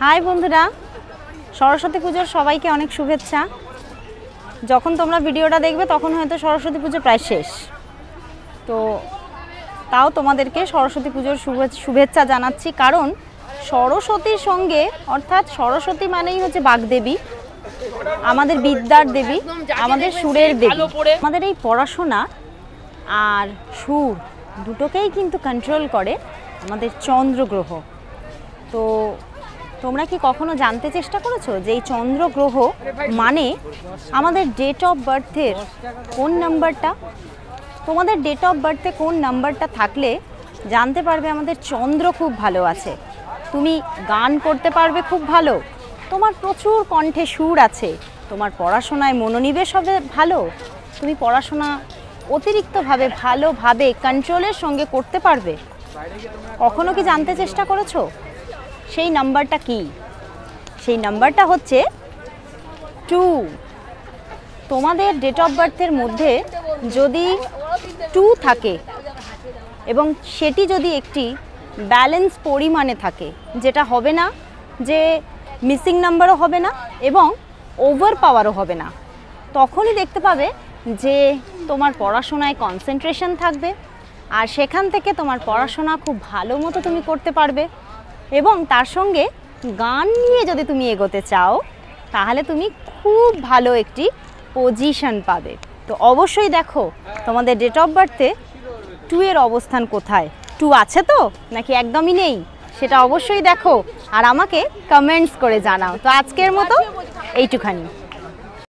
High বন্ধুরা, সরস্বতী পুজোর সবাইকে অনেক শুভেচ্ছা। যখন তোমরা ভিডিওটা দেখবে তখন হয়তো সরস্বতী পুজো প্রায় শেষ, তো তাও তোমাদেরকে সরস্বতী পুজোর শুভেচ্ছা জানাচ্ছি। কারণ সরস্বতীর সঙ্গে, অর্থাৎ সরস্বতী মানেই হচ্ছে বাগদেবী, আমাদের বিদ্যার দেবী, আমাদের সুরের দেবী। আমাদের এই পড়াশোনা আর সুর দুটোকেই কিন্তু কন্ট্রোল করে আমাদের চন্দ্রগ্রহ। তো তোমরা কি কখনো জানতে চেষ্টা করেছো যে এই চন্দ্রগ্রহ মানে আমাদের ডেট অফ বার্থের কোন নাম্বারটা? তোমাদের ডেট অফ বার্থে কোন নাম্বারটা থাকলে জানতে পারবে আমাদের চন্দ্র খুব ভালো আছে। তুমি গান করতে পারবে খুব ভালো, তোমার প্রচুর কণ্ঠে সুর আছে, তোমার পড়াশোনায় মনোনিবেশ হবে ভালো, তুমি পড়াশোনা অতিরিক্তভাবে ভালোভাবে কন্ট্রোলের সঙ্গে করতে পারবে। কখনো কি জানতে চেষ্টা করেছো সেই নাম্বারটা কি? সেই নাম্বারটা হচ্ছে 2। তোমাদের ডেট অফ বার্থের মধ্যে যদি 2 থাকে এবং সেটি যদি একটি ব্যালেন্স পরিমাণে থাকে, যেটা হবে না যে মিসিং নাম্বারও হবে না এবং ওভার পাওয়ারও হবে না, তখনই দেখতে পাবে যে তোমার পড়াশোনায় কনসেন্ট্রেশন থাকবে আর সেখান থেকে তোমার পড়াশোনা খুব ভালো মতো তুমি করতে পারবে। এবং তার সঙ্গে গান নিয়ে যদি তুমি এগোতে চাও তাহলে তুমি খুব ভালো একটি পজিশন পাবে। তো অবশ্যই দেখো তোমাদের ডেট অফ বার্থে 2 এর অবস্থান কোথায়। 2 আছে তো নাকি একদমই নেই, সেটা অবশ্যই দেখো আর আমাকে কমেন্টস করে জানাও। তো আজকের মতো এইটুখানি।